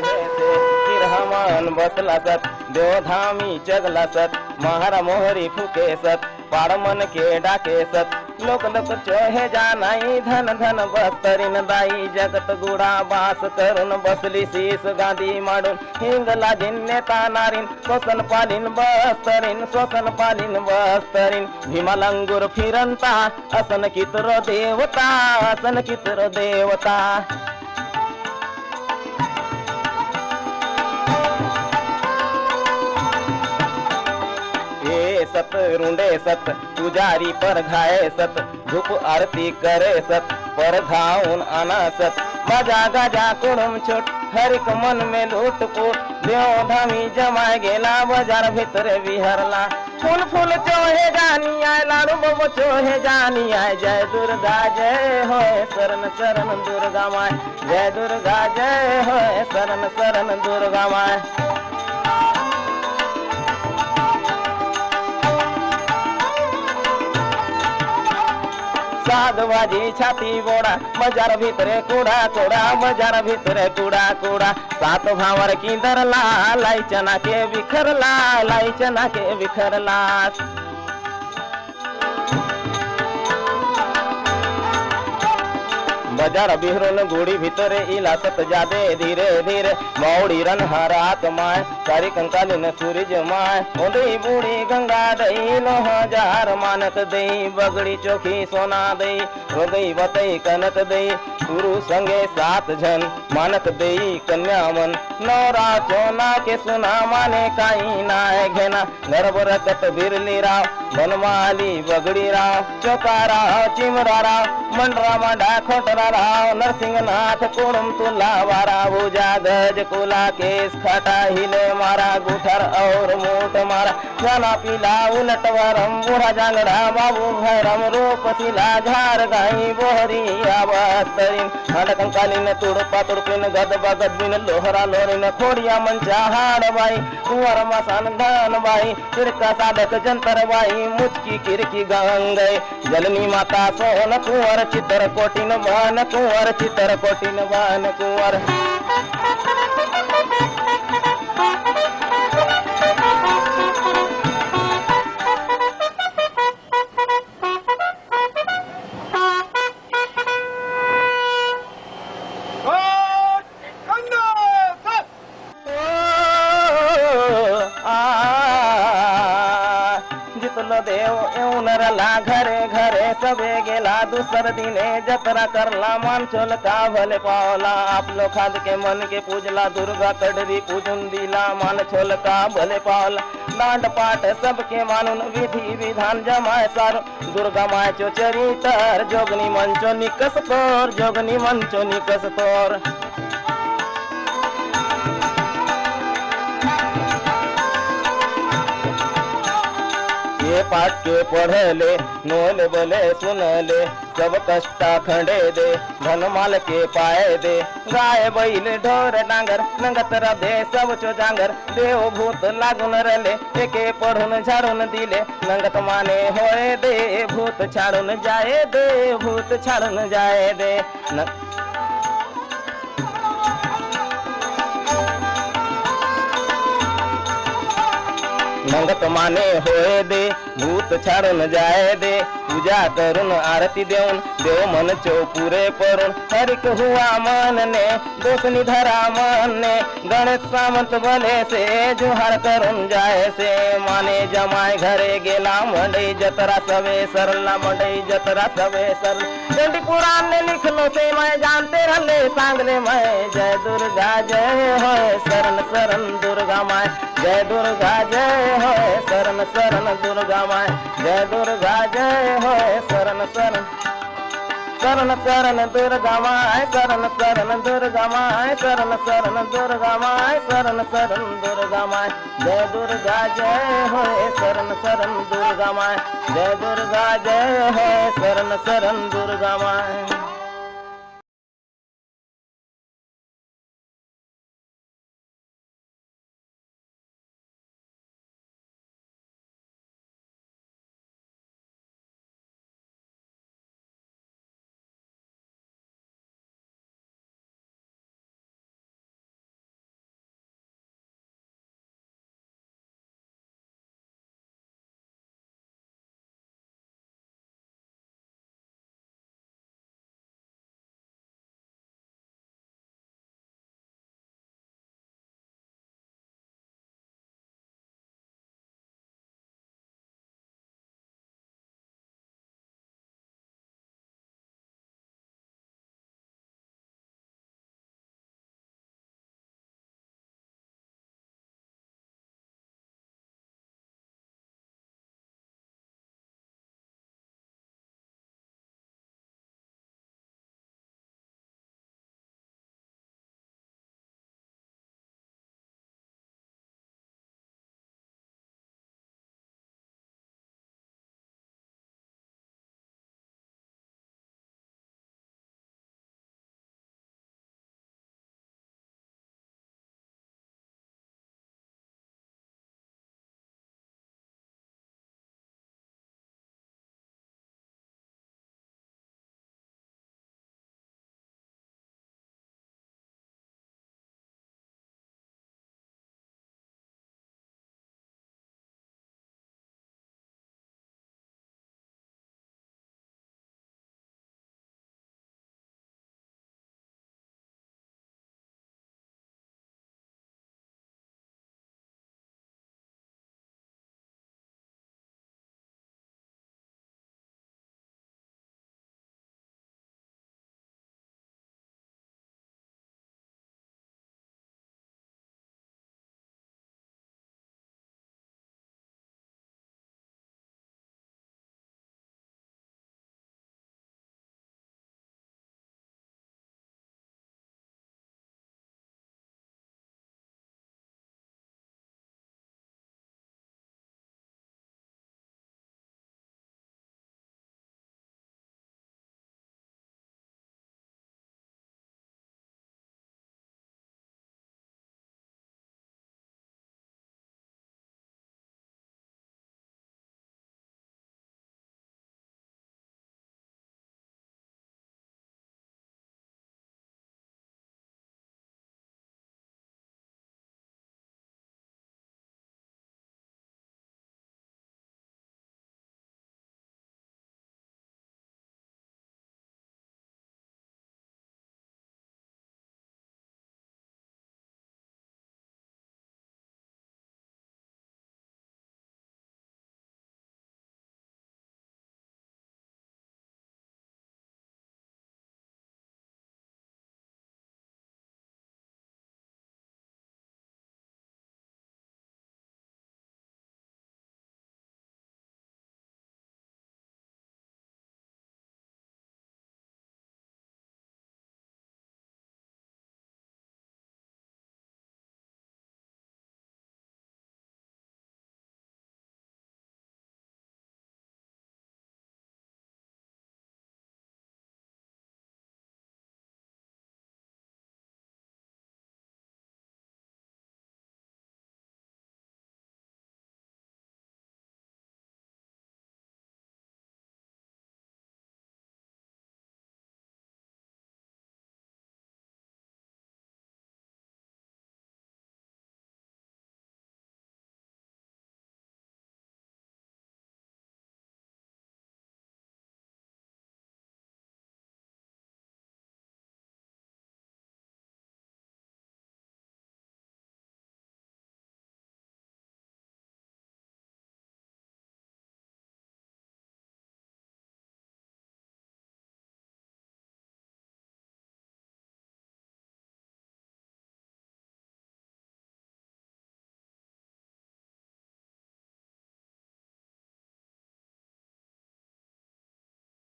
से तिरहमान बसला सत देवधामी जगला सत महारा मोहरी फुके सत पाड़मन के डाके सत लोक लोक चोहे जानाई धन धन बस्तरीन दाई जगत गुडा बास करून बसली शीस गादी माडून हिंगला नेता नारीन स्वसन पालीन बस्तरीन भीमालंगूर फिरंता असन कितर देवता सत रुंडे सत पुजारी पर घाये सत धूप आरती करे सत पर घाऊन आना सत मजा गाजा कुड़ुम छोट हर एक मन में लूट पुट देव धामी जमाए गेला बाजार भीतर विहरला फूल फूल चोहे जानी आए लाडू बबो चोहे जानी आए जय दुर्गा जय होय शरण शरण दुर्गा माय जय दुर्गा जय होय शरण शरण दुर्गा माय साधवाजी छाती बोड़ा बाजार भीतरे कूड़ा कूड़ा बाजार भीतरे कूड़ा कूड़ा सात भावर की दरला लाई चना के बिखरला बाजार बिहरुन गुड़ी भीतरे इला सत जादे धीरे धीरे मौड़ी रन हरात माय सारी कंकालिन सूरज माय ओंदी बूढ़ी गंगा दई 9000 मानत दई बगड़ी चोखी सोना दई रोगई बतई कनत दई गुरु संगे 7 जन मानत दई कन्या मन नौरा चोना के सुना माने काई नाय घेना गर्भरकत बिरली राव बनमाली बगड़ी राव चौका राव चिमरा राव मंडरा माडा खोटरा राव नरसिंहनाथ कुड़ुम तुला वारा भुजा गज कुला केस खटा हिले मारा गुठर और मूठ मारा जाना पीला उलट वरम बूढ़ा जांगड़ा बाबू भैरम रूप सिला झार गाई बोहरी आवास्तरीन कंकालीन तुड़पा तुड़पिन गद बगद बिन लोहरा लोरिन खोड़िया मंचा हाड़ बाई कुंवर मसान धन बाई तिरका साधक जंतर बाई मुचकी किरकी गंगई जलनी माता सोन कुंवर चितर कोटिन बन कुंवर चितर कोटिन बन कुंवर देव येऊन रला घरे घरे सबे गेला दुसर दिने जत्रा करला मानचोल का भले पावला आपलो खाद के मन के पूजला दुर्गा कड़री पूजन दिला मानचोल का भले पावला डांड पाठ सबके मानुन विधि विधान जमाए सारो दुर्गा माय चो चरितर जोगनी मंचो निकस तोर ये पाठ के पढ़ले नोल बोले सुनले सब कष्टा खंडे दे धन माल के पाए दे गाय बैल ढोर डांगर नंगत रधे सब चो जांगर देव भूत लागून रले एके पढ़ून झाड़ून दिले नंगत माने होए दे भूत छाड़ून जाए दे नंगत माने होए दे भूत छाड़ून जाए दे पूजा करून आरती देऊन देव मन चो पुरे परून हरिक हुआ मन ने दोष निधरा मन ने गणेश सामंत भले से जुहार करून जाए से माने जमाय घरे गेला मंडई जतरा सवे सरला मंडई जतरा सवे सर चंडी पुराण ने लिखलो से मैं जानते रहले सांगले मैं जय दुर्गा जय होय शरण शरण दुर्गा माय जय दुर्गा जय होय शरण शरण दुर्गा माय जय दुर्गा जय होय शरण शरण दुर्गा माय शरण शरण दुर्गा माय शरण शरण दुर्गा माय शरण शरण दुर्गा माय जय दुर्गा जय होय शरण शरण दुर्गा माय जय दुर्गा जय होय शरण शरण दुर्गा माय।